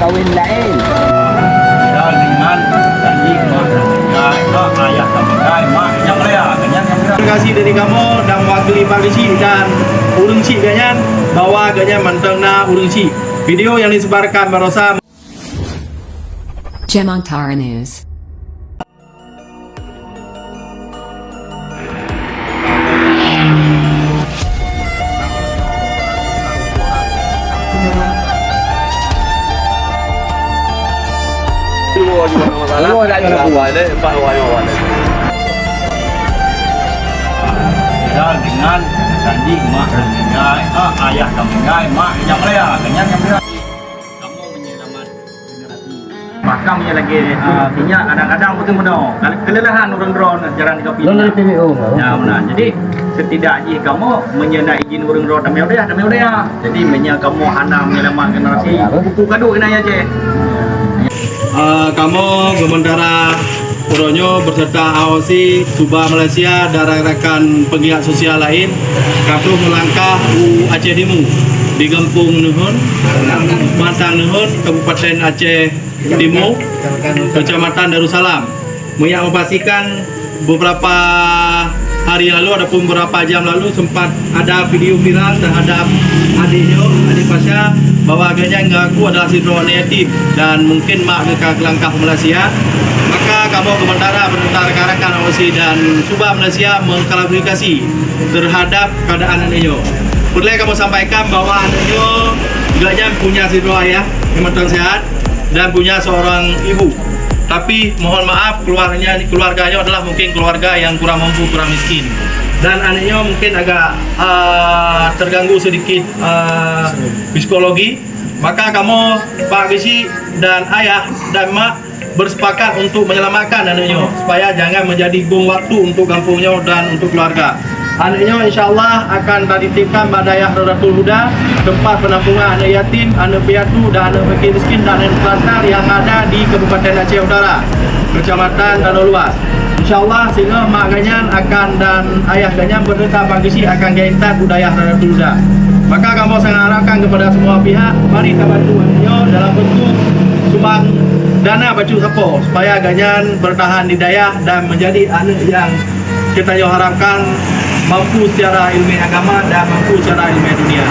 kawin lain. Dan dengan janji mak ayah kami mak yang raya ganyan yang raya. Terima kasih dari kamu dan wakili Pak Desi dan urung si ganyan bawa ganyan manteng na urung si. Video yang disebarkan merosa Jemantara News. Dan dengan janji mak ayah kami mak yang raya ganyan yang raya. Kamu menyelamat generasi. Makamnya lagi artinya kadang-kadang betul mudah. Kelelahan orang drone jalan kopi. Dari PBO. Ya benar. Jadi setidaknya kamu menyertai izin orang drone tamai udah. Jadi kamu anak menyelamat generasi. Buku kado kena aja. kamu Gementara Puronyo beserta AOC Subah Malaysia dan rekan penggiat sosial lain katu melangkah Aceh Timur di Kampung Nuhun, Mantang Nuhun, Kabupaten Aceh Timur, Kecamatan Darussalam. Memastikan beberapa hari lalu ataupun beberapa jam lalu sempat ada video viral terhadap adik Pasha bahwa agaknya ngaku adalah sindrom negatif dan mungkin mak dekat langkah Malaysia. Maka kamu Gementara beserta rekan-rekan AOC dan Subah Malaysia mengklarifikasi terhadap keadaan adiknya. Perlu kamu sampaikan bahwa adiknya agaknya punya sindrom ayah yang sehat dan punya seorang ibu. Tapi mohon maaf keluarganya adalah mungkin keluarga yang kurang mampu, kurang miskin. Dan anaknya mungkin agak terganggu sedikit psikologi. Maka kamu Pak Desi dan ayah dan mak bersepakat untuk menyelamatkan anaknya supaya jangan menjadi bom waktu untuk kampungnya dan untuk keluarga. Anaknya insya Allah akan dititipkan Badayah Rodatul Huda, tempat penampungan anak yatim, anak piatu dan anak fakir miskin dan anak telantar yang ada di Kabupaten Aceh Utara, Kecamatan Danau Luas. Insya Allah sehingga mak ganyan akan dan ayah ganyan berserta Pak Desi akan gaintat budaya Rodatul Huda. Maka kamu saya harapkan kepada semua pihak, mari kita bantu anaknya dalam bentuk sumbang dana baju sapo supaya ganyan bertahan di daya dan menjadi anak yang kita harapkan mampu secara ilmu agama dan mampu secara ilmu dunia.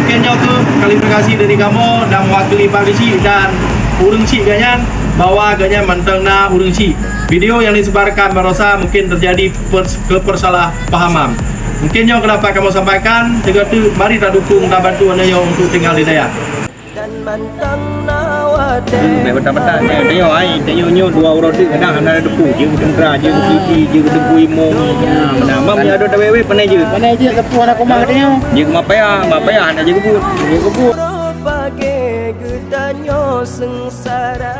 Mungkin itu klarifikasi dari kamu dan mewakili Pak Desi dan urung si ganyan bahwa ganyan manteng na urung si. Video yang disebarkan merosa mungkin terjadi kesalahpahaman. Mungkin yang kenapa kamu sampaikan, juga tu mari kita dukung dan bantu anaknya untuk tinggal di daya. Dan mantang nawade. Betul-betul tengok tengoknya dua orang tu kadang ada depu je kendera je kiki je depu imong. Nama dia ada wewe pandai je. Mana je depu anak komang dia. Je mapaya nak je kebut. Bagai gedanyo sengsara.